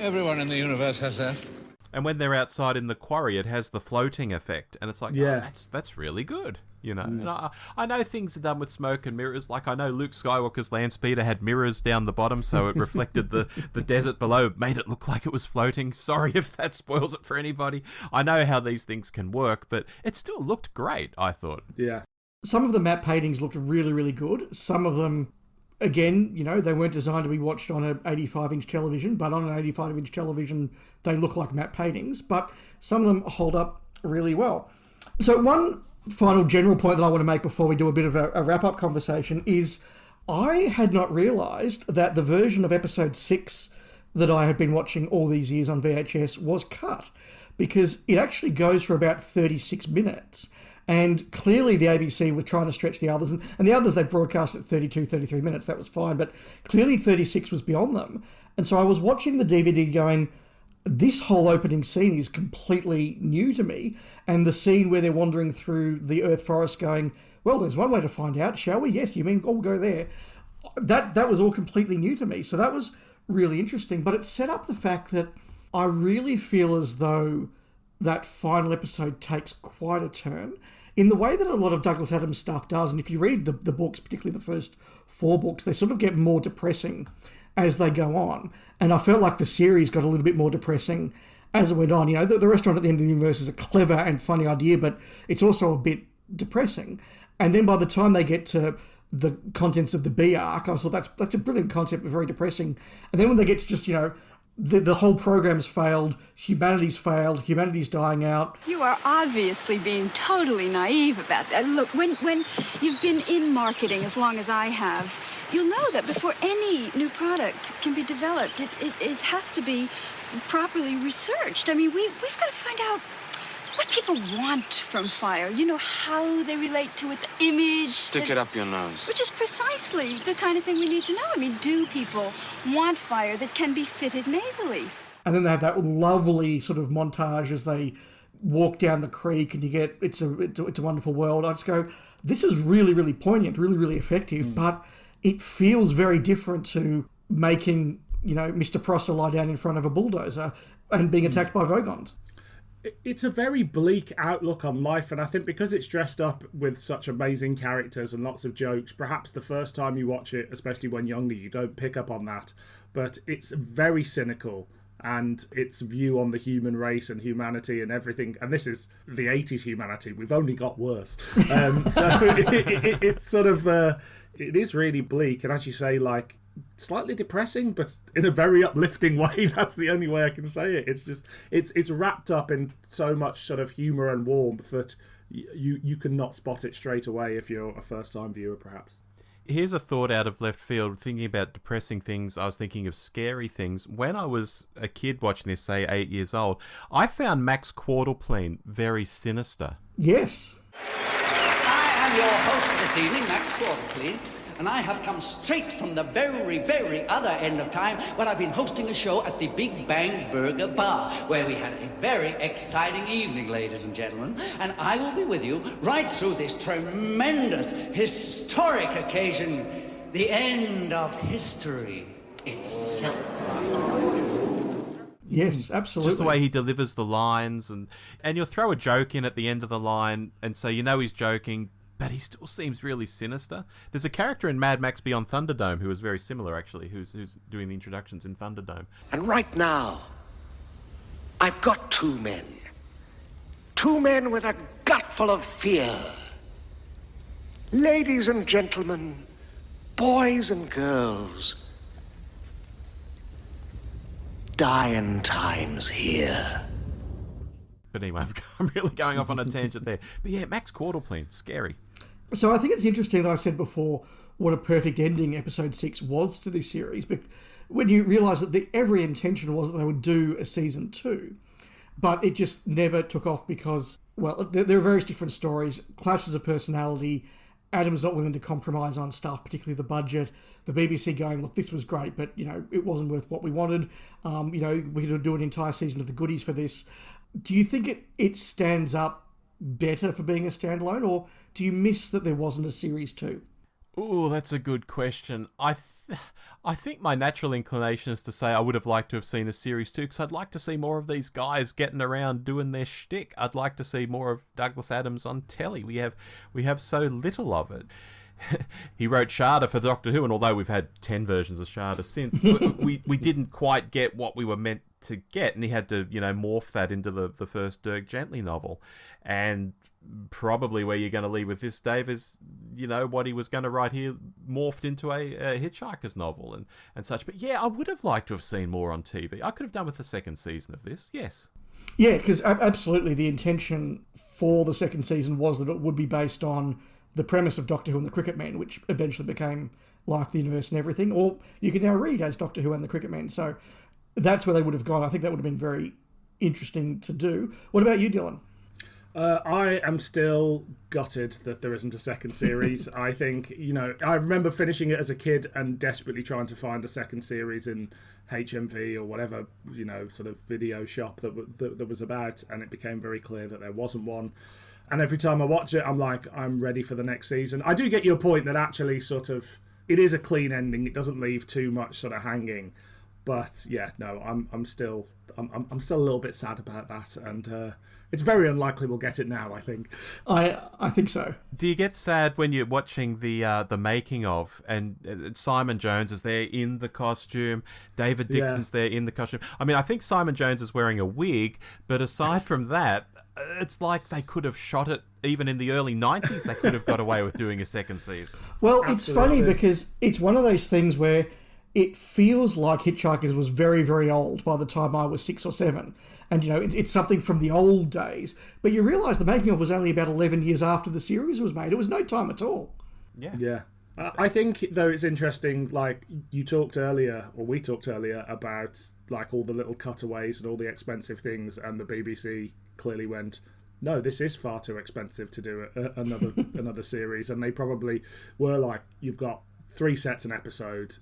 Everyone in the universe has that. And when they're outside in the quarry, it has the floating effect. And it's like, oh, that's really good. You know, and I know things are done with smoke and mirrors. Like I know Luke Skywalker's land speeder had mirrors down the bottom, so it reflected the desert below, made it look like it was floating. Sorry if that spoils it for anybody. I know how these things can work, but it still looked great, I thought. Yeah. Some of the map paintings looked really, really good. Some of them, again, you know, they weren't designed to be watched on an 85-inch television, but on an 85-inch television, they look like map paintings. But some of them hold up really well. So one final general point that I want to make before we do a bit of a wrap-up conversation is I had not realised that the version of episode 6 that I had been watching all these years on VHS was cut, because it actually goes for about 36 minutes. And clearly the ABC was trying to stretch the others, and the others they broadcast at 32, 33 minutes, that was fine, but clearly 36 was beyond them. And so I was watching the DVD going, this whole opening scene is completely new to me, and the scene where they're wandering through the Earth forest going, well, there's one way to find out, shall we? Yes, you mean, we'll go there. That was all completely new to me, so that was really interesting, but it set up the fact that I really feel as though that final episode takes quite a turn in the way that a lot of Douglas Adams stuff does. And if you read the books, particularly the first 4 books, they sort of get more depressing as they go on. And I felt like the series got a little bit more depressing as it went on. You know, the restaurant at the end of the universe is a clever and funny idea, but it's also a bit depressing. And then by the time they get to the contents of the B arc, I thought that's a brilliant concept, but very depressing. And then when they get to just, you know, the whole program's failed, humanity's dying out. You are obviously being totally naive about that. Look, when you've been in marketing as long as I have, you'll know that before any new product can be developed, it has to be properly researched. I mean, we've got to find out what people want from fire. You know, how they relate to it, the image. Stick it up your nose. Which is precisely the kind of thing we need to know. I mean, do people want fire that can be fitted nasally? And then they have that lovely sort of montage as they walk down the creek and you get It's a Wonderful World. I just go, this is really, really poignant, really, really effective, but it feels very different to making, you know, Mr. Prosser lie down in front of a bulldozer and being attacked by Vogons. It's a very bleak outlook on life, and I think because it's dressed up with such amazing characters and lots of jokes, perhaps the first time you watch it, especially when younger, you don't pick up on that. But it's very cynical, and its view on the human race and humanity and everything, and this is the 80s humanity, we've only got worse. So it's sort of, it is really bleak, and as you say, like, slightly depressing, but in a very uplifting way. That's the only way I can say it. It's just, it's wrapped up in so much sort of humour and warmth that you cannot spot it straight away if you're a first-time viewer, perhaps. Here's a thought out of left field. Thinking about depressing things, I was thinking of scary things. When I was a kid watching this, say 8 years old, I found Max Quarterpleen very sinister. Yes. I am your host this evening, Max Quarterpleen, and I have come straight from the very, very other end of time when I've been hosting a show at the Big Bang Burger Bar, where we had a very exciting evening, ladies and gentlemen. And I will be with you right through this tremendous, historic occasion, the end of history itself. Yes, absolutely. Just the way he delivers the lines, and you'll throw a joke in at the end of the line, and so you know he's joking, but he still seems really sinister. There's a character in Mad Max Beyond Thunderdome who is very similar, actually, who's doing the introductions in Thunderdome. And right now, I've got 2 men. 2 men with a gut full of fear. Ladies and gentlemen, boys and girls, dying times here. But anyway, I'm really going off on a tangent there. But yeah, Max Quarterpleen, scary. So I think it's interesting that I said before what a perfect ending episode 6 was to this series, when you realise that every intention was that they would do a season 2, but it just never took off because, well, there are various different stories, clashes of personality. Adam's not willing to compromise on stuff, particularly the budget. The BBC going, look, this was great, but, it wasn't worth what we wanted. We could do an entire season of the goodies for this. Do you think it stands up better for being a standalone, or do you miss that there wasn't a series 2? Oh, that's a good question. I think my natural inclination is to say I would have liked to have seen a series 2 because I'd like to see more of these guys getting around doing their shtick. I'd like to see more of Douglas Adams on telly. We have so little of it. He wrote Sharda for Doctor Who, and although we've had 10 versions of Sharda since, we didn't quite get what we were meant to get, and he had to morph that into the first Dirk Gently novel. And probably where you're going to leave with this, Dave, is what he was going to write here morphed into a Hitchhiker's novel and such. But yeah, I would have liked to have seen more on TV. I could have done with the second season of this, yes. Yeah, because absolutely the intention for the second season was that it would be based on the premise of Doctor Who and the Cricket Men, which eventually became Life, the Universe and Everything, or you can now read as Doctor Who and the Cricket Men. So that's where they would have gone. I think that would have been very interesting to do. What about you, Dylan? I am still gutted that there isn't a second series. I think, I remember finishing it as a kid and desperately trying to find a second series in HMV or whatever, sort of video shop that was about, and it became very clear that there wasn't one. And every time I watch it, I'm like, I'm ready for the next season. I do get your point that actually sort of, it is a clean ending. It doesn't leave too much sort of hanging. But yeah, no, I'm still a little bit sad about that, and it's very unlikely we'll get it now, I think. I think so. Do you get sad when you're watching the making of, and Simon Jones is there in the costume, David Dixon's there in the costume? I mean, I think Simon Jones is wearing a wig, but aside from that, it's like they could have shot it even in the early 90s. They could have got away with doing a second season. Well, it's funny because it's one of those things where it feels like Hitchhikers was very, very old by the time I was 6 or 7. And, it's something from the old days. But you realise the making of was only about 11 years after the series was made. It was no time at all. Yeah. I think, though, it's interesting, like, we talked earlier about, like, all the little cutaways and all the expensive things, and the BBC clearly went, no, this is far too expensive to do another series. And they probably were like, you've got 3 sets an episode,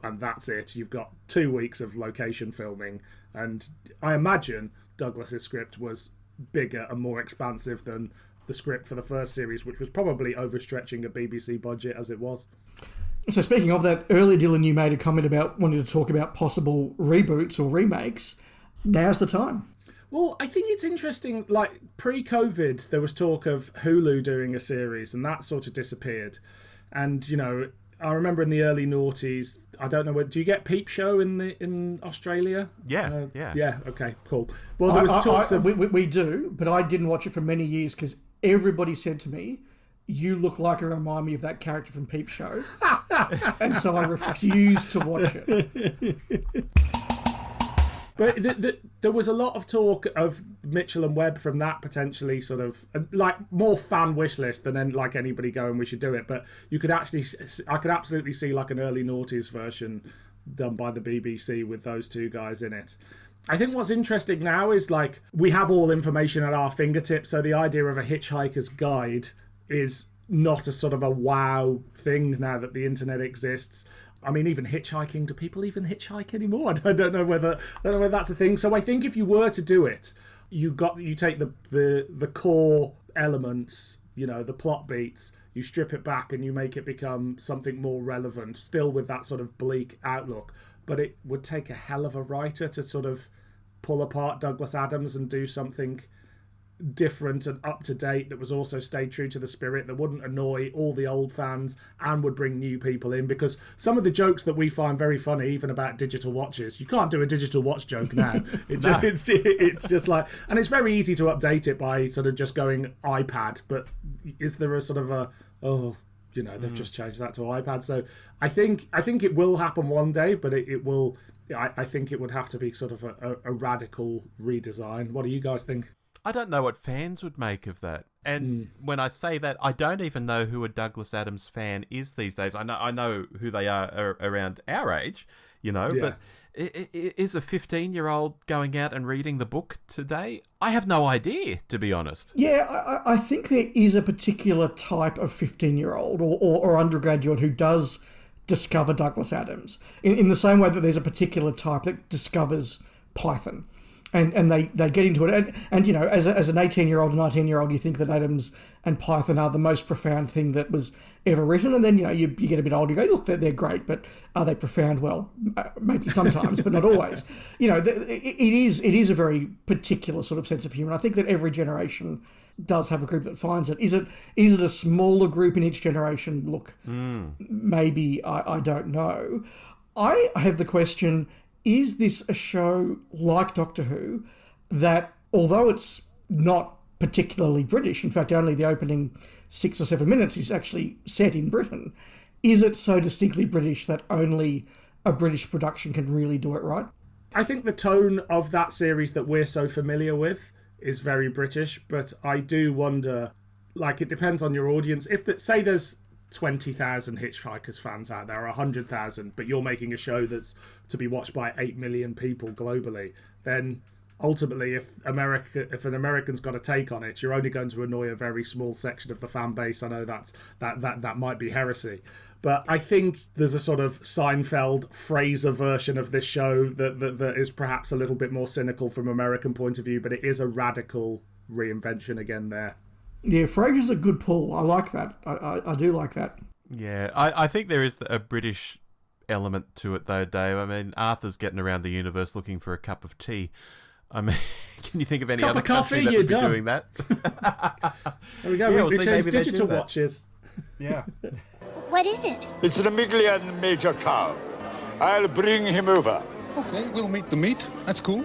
and that's it. You've got 2 weeks of location filming, and I imagine Douglas's script was bigger and more expansive than the script for the first series, which was probably overstretching a BBC budget as it was. So speaking of that, earlier, Dylan, you made a comment about wanting to talk about possible reboots or remakes. Now's the time. Well, I think it's interesting, like, pre-COVID, there was talk of Hulu doing a series, and that sort of disappeared. And, I remember in the early noughties, I don't know, do you get Peep Show in Australia? Yeah. Yeah, okay, cool. Well, there was talks of... We do, but I didn't watch it for many years because everybody said to me, you look like and remind me of that character from Peep Show. And so I refused to watch it. But there was a lot of talk of Mitchell and Webb from that potentially sort of like more fan wish list than like anybody going we should do it. But I could absolutely see like an early noughties version done by the BBC with those two guys in it. I think what's interesting now is like we have all information at our fingertips. So the idea of a Hitchhiker's Guide is not a sort of a wow thing now that the internet exists. I mean, even hitchhiking, do people even hitchhike anymore? I don't know whether that's a thing. So I think if you were to do it, you take the core elements, the plot beats, you strip it back and you make it become something more relevant, still with that sort of bleak outlook. But it would take a hell of a writer to sort of pull apart Douglas Adams and do something different and up to date that was also stayed true to the spirit, that wouldn't annoy all the old fans and would bring new people in, because some of the jokes that we find very funny, even about digital watches, you can't do a digital watch joke now. It's just like, and it's very easy to update it by sort of just going iPad, but is there a sort of they've just changed that to iPad. So I think it will happen one day, but it will, I think it would have to be sort of a radical redesign. What do you guys think? I don't know what fans would make of that. And when I say that, I don't even know who a Douglas Adams fan is these days. I know who they are around our age. you know, but is a 15-year-old going out and reading the book today? I have no idea, to be honest. Yeah, I think there is a particular type of 15-year-old or undergraduate who does discover Douglas Adams in the same way that there's a particular type that discovers Python. And they get into it. And you know, as an 18-year-old, 19-year-old, you think that Adams and Python are the most profound thing that was ever written. And then, you know, you get a bit older, you go, look, they're great, but are they profound? Well, maybe sometimes, but not always. You know, it is a very particular sort of sense of humour. I think that every generation does have a group that finds it. Is it a smaller group in each generation? Look, maybe, I don't know. I have the question, is this a show like Doctor Who that, although it's not particularly British, in fact only the opening 6 or 7 minutes is actually set in Britain, is it so distinctly British that only a British production can really do it right? I think the tone of that series that we're so familiar with is very British, but I do wonder, like, it depends on your audience. Say there's 20,000 Hitchhikers fans out there, or 100,000, but you're making a show that's to be watched by 8 million people globally, then ultimately if an American's got a take on it, you're only going to annoy a very small section of the fan base. I know that might be heresy, but I think there's a sort of Seinfeld Fraser version of this show that is perhaps a little bit more cynical from American point of view, but it is a radical reinvention again there. Yeah, Frasier's a good pull. I like that. I do like that. Yeah, I think there is a British element to it, though, Dave. I mean, Arthur's getting around the universe looking for a cup of tea. I mean, can you think of any other country that would be doing that? There we go. Yeah, we changed digital watches. Yeah. What is it? It's an Miglian Major cow. I'll bring him over. Okay, we'll meet the meat. That's cool.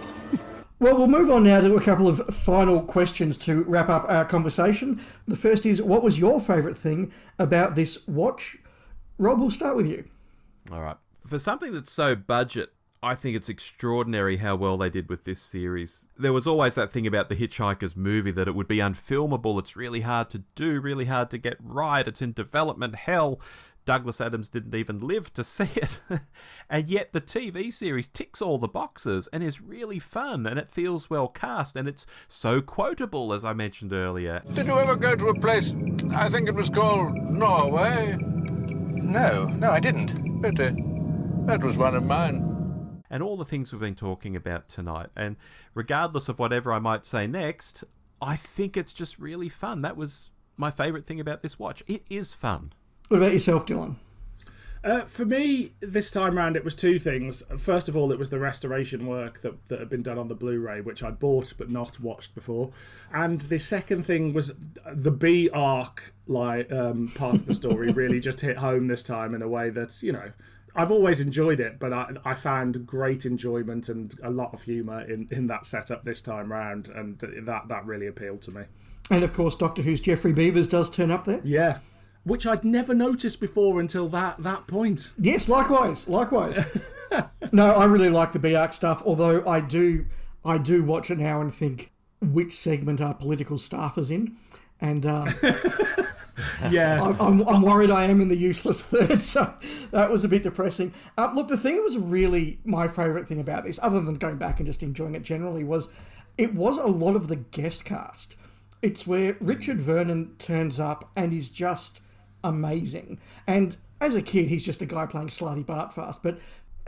Well, we'll move on now to a couple of final questions to wrap up our conversation. The first is, what was your favourite thing about this watch? Rob, we'll start with you. All right. For something that's so budget, I think it's extraordinary how well they did with this series. There was always that thing about the Hitchhiker's movie that it would be unfilmable. It's really hard to do, really hard to get right. It's in development hell. Douglas Adams didn't even live to see it. And yet the TV series ticks all the boxes and is really fun, and it feels well cast, and it's so quotable, as I mentioned earlier. Did you ever go to a place, I think it was called Norway? No, I didn't. Pity. That was one of mine. And all the things we've been talking about tonight. And regardless of whatever I might say next, I think it's just really fun. That was my favourite thing about this watch. It is fun. What about yourself, Dylan? For me, this time round, it was two things. First of all, it was the restoration work that had been done on the Blu-ray, which I'd bought but not watched before. And the second thing was the B arc part of the story really just hit home this time in a way that's, you know, I've always enjoyed it, but I found great enjoyment and a lot of humour in that setup this time round, and that really appealed to me. And of course, Doctor Who's Geoffrey Beevers does turn up there. Yeah. Which I'd never noticed before until that point. Yes, likewise. No, I really like the B-Arc stuff, although I do watch it now and think, which segment are political staffers in? And yeah, I'm worried I am in the useless third, so that was a bit depressing. Look, the thing that was really my favourite thing about this, other than going back and just enjoying it generally, was it was a lot of the guest cast. It's where Richard Vernon turns up and is just amazing. And as a kid, he's just a guy playing Slarty Bartfast. But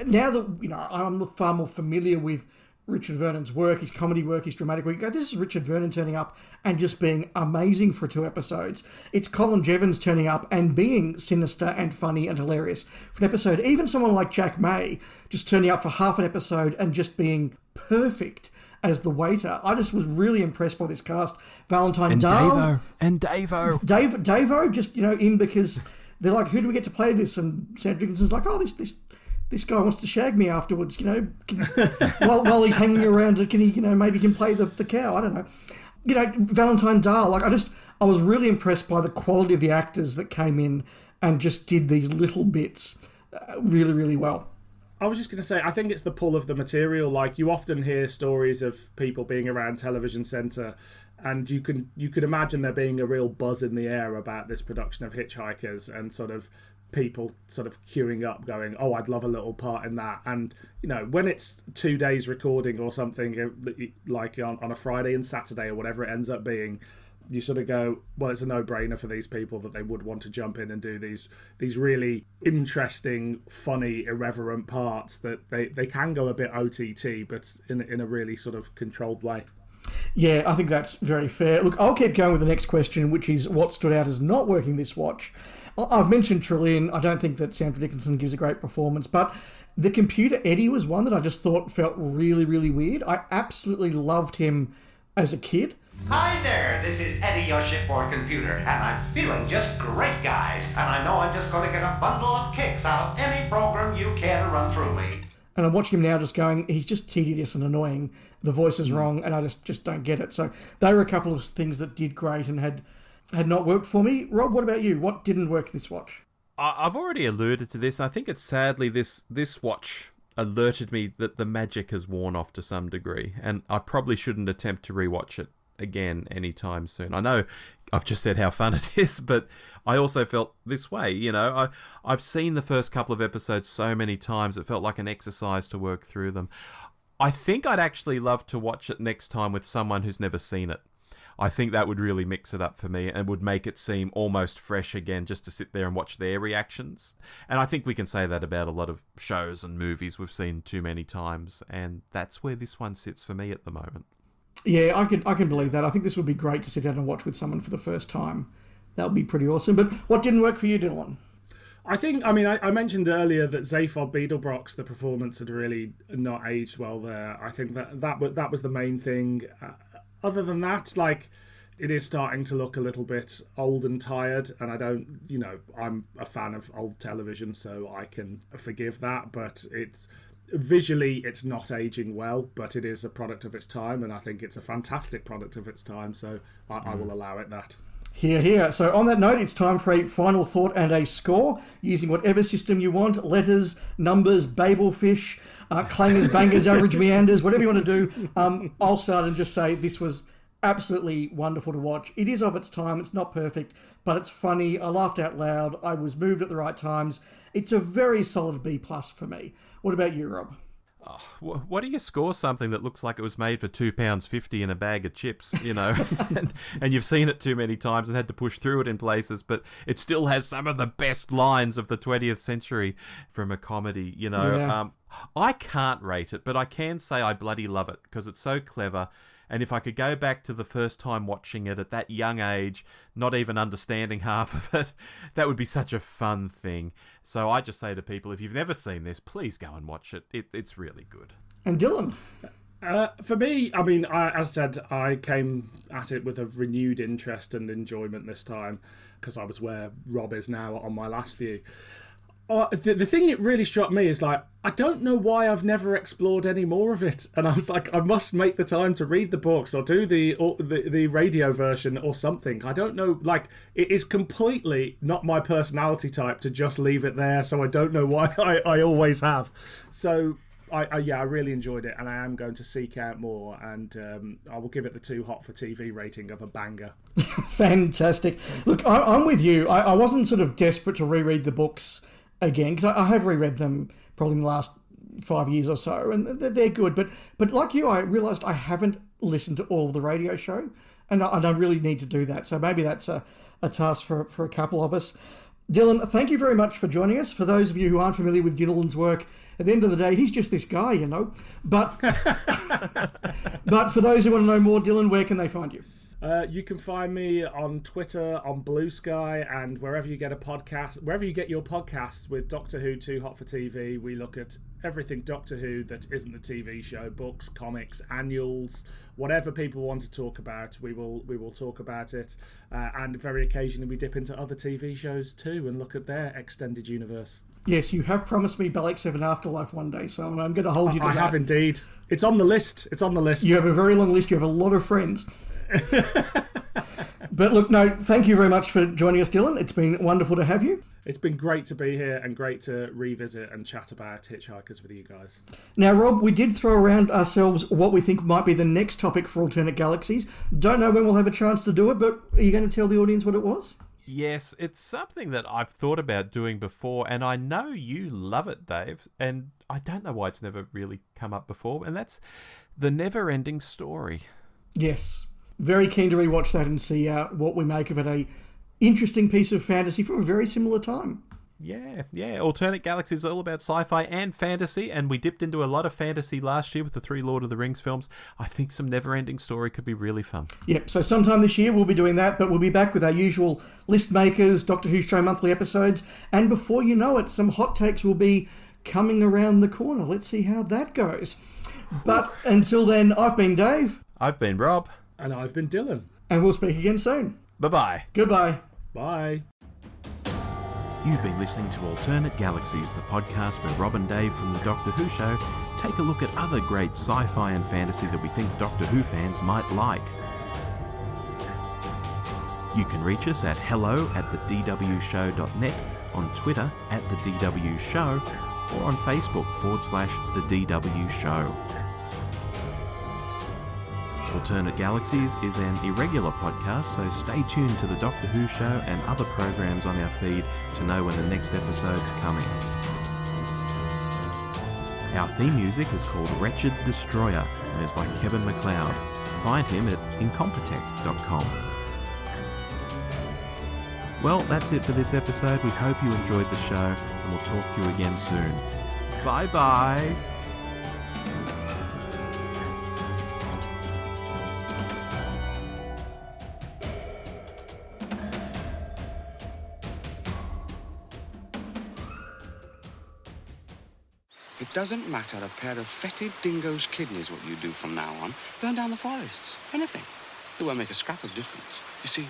now that, you know, I'm far more familiar with Richard Vernon's work, his comedy work, his dramatic work, you go, this is Richard Vernon turning up and just being amazing for 2 episodes. It's Colin Jevons turning up and being sinister and funny and hilarious for an episode. Even someone like Jack May just turning up for half an episode and just being perfect as the waiter. I just was really impressed by this cast. Valentine Dahl. Davo, just, you know, in because they're like, who do we get to play this? And Sandra Dickinson's like, oh, this guy wants to shag me afterwards, you know, while he's hanging around, can he, you know, maybe he can play the cow, I don't know. You know, Valentine Dahl, like, I was really impressed by the quality of the actors that came in and just did these little bits really, really well. I was just going to say, I think it's the pull of the material. Like, you often hear stories of people being around Television Centre, and you can imagine there being a real buzz in the air about this production of Hitchhikers, and sort of people sort of queuing up going, oh, I'd love a little part in that. And, you know, when it's 2 days recording or something, like on a Friday and Saturday or whatever it ends up being, you sort of go, well, it's a no-brainer for these people that they would want to jump in and do these really interesting, funny, irreverent parts that they can go a bit OTT, but in a really sort of controlled way. Yeah, I think that's very fair. Look, I'll keep going with the next question, which is what stood out as not working this watch. I've mentioned Trillian. I don't think that Sandra Dickinson gives a great performance, but the computer Eddie was one that I just thought felt really, really weird. I absolutely loved him as a kid. Hi there, this is Eddie, your shipboard computer, and I'm feeling just great, guys. And I know I'm just going to get a bundle of kicks out of any program you care to run through me. And I'm watching him now just going, he's just tedious and annoying. The voice is wrong, and I just don't get it. So they were a couple of things that did great and had not worked for me. Rob, what about you? What didn't work this watch? I've already alluded to this. I think it's sadly this watch alerted me that the magic has worn off to some degree, and I probably shouldn't attempt to rewatch it again anytime soon. I know I've just said how fun it is, but I also felt this way. You know, I've seen the first couple of episodes so many times, it felt like an exercise to work through them. I think I'd actually love to watch it next time with someone who's never seen it. I think that would really mix it up for me and would make it seem almost fresh again, just to sit there and watch their reactions. And I think we can say that about a lot of shows and movies we've seen too many times, and that's where this one sits for me at the moment. Yeah, I can believe that. I think this would be great to sit down and watch with someone for the first time. That would be pretty awesome. But what didn't work for you, Dylan? I mentioned earlier that Zaphod Beeblebrox, the performance had really not aged well there. I think that was the main thing. Other than that, like, it is starting to look a little bit old and tired, and I don't, you know, I'm a fan of old television, so I can forgive that, but visually it's not aging well, but it is a product of its time, and I think it's a fantastic product of its time, so I will allow it that. Hear, hear. So on that note, it's time for a final thought and a score, using whatever system you want, letters, numbers, Babelfish, clangers, bangers, average meanders, whatever you want to do. I'll start and just say this was absolutely wonderful to watch. It is of its time. It's not perfect, but it's funny. I laughed out loud. I was moved at the right times. It's a very solid B+ for me. What about you, Rob? Oh, what do you score something that looks like it was made for £2.50 in a bag of chips, you know, and you've seen it too many times and had to push through it in places, but it still has some of the best lines of the 20th century from a comedy, you know. Yeah. I can't rate it, but I can say I bloody love it because it's so clever. And if I could go back to the first time watching it at that young age, not even understanding half of it, that would be such a fun thing. So I just say to people, if you've never seen this, please go and watch it. It's really good. And Dylan? For me, I mean, as I said, I came at it with a renewed interest and enjoyment this time because I was where Rob is now on my last view. The thing that really struck me is, like, I don't know why I've never explored any more of it, and I was like, I must make the time to read the books or do the radio version or something. I don't know, like, it is completely not my personality type to just leave it there, so I don't know why I always have. So I really enjoyed it, and I am going to seek out more, and I will give it the too hot for TV rating of a banger. Fantastic. Look, I'm with you. I wasn't sort of desperate to reread the books again, because I have reread them probably in the last 5 years or so, and they're good. But like you, I realised I haven't listened to all of the radio show, and I really need to do that. So maybe that's a task for a couple of us. Dylan, thank you very much for joining us. For those of you who aren't familiar with Dylan's work, at the end of the day, he's just this guy, you know. But but for those who want to know more, Dylan, where can they find you? You can find me on Twitter, on Blue Sky, and wherever you get a podcast, wherever you get your podcasts with Doctor Who Too Hot for TV. We look at everything Doctor Who that isn't a TV show, books, comics, annuals, whatever people want to talk about, we will talk about it. And very occasionally we dip into other TV shows too and look at their extended universe. Yes, you have promised me Balek 7 Afterlife one day, so I'm going to hold you to that. I have indeed. It's on the list. You have a very long list. You have a lot of friends. But look, no, thank you very much for joining us, Dylan. It's been wonderful to have you. It's been great to be here and great to revisit and chat about Hitchhikers with you guys. Now, Rob, we did throw around ourselves what we think might be the next topic for Alternate Galaxies. Don't know when we'll have a chance to do it, but are you going to tell the audience what it was? Yes, it's something that I've thought about doing before, and I know you love it, Dave, and I don't know why it's never really come up before, and that's The Never-Ending Story. Yes. Very keen to rewatch that and see what we make of it. A interesting piece of fantasy from a very similar time. Yeah. Alternate Galaxies is all about sci-fi and fantasy, and we dipped into a lot of fantasy last year with the 3 Lord of the Rings films. I think some Never-Ending Story could be really fun. Yep, so sometime this year we'll be doing that, but we'll be back with our usual list makers, Doctor Who Show monthly episodes, and before you know it, some hot takes will be coming around the corner. Let's see how that goes. But until then, I've been Dave. I've been Rob. And I've been Dylan. And we'll speak again soon. Bye-bye. Goodbye. Bye. You've been listening to Alternate Galaxies, the podcast where Rob and Dave from the Doctor Who Show take a look at other great sci-fi and fantasy that we think Doctor Who fans might like. You can reach us at hello@thedwshow.net, on Twitter @thedwshow, or on Facebook /The DW Show. Alternate Galaxies is an irregular podcast, so stay tuned to the Doctor Who Show and other programs on our feed to know when the next episode's coming. Our theme music is called Wretched Destroyer and is by Kevin MacLeod. Find him at incompetech.com. Well, that's it for this episode. We hope you enjoyed the show, and we'll talk to you again soon. Bye-bye! It doesn't matter a pair of fetid dingo's kidneys what you do from now on. Burn down the forests. Anything. It won't make a scrap of difference. You see,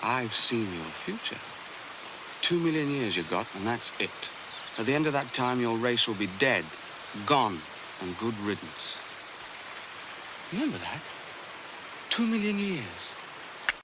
I've seen your future. 2 million years you got, and that's it. At the end of that time, your race will be dead, gone, and good riddance. Remember that? 2 million years.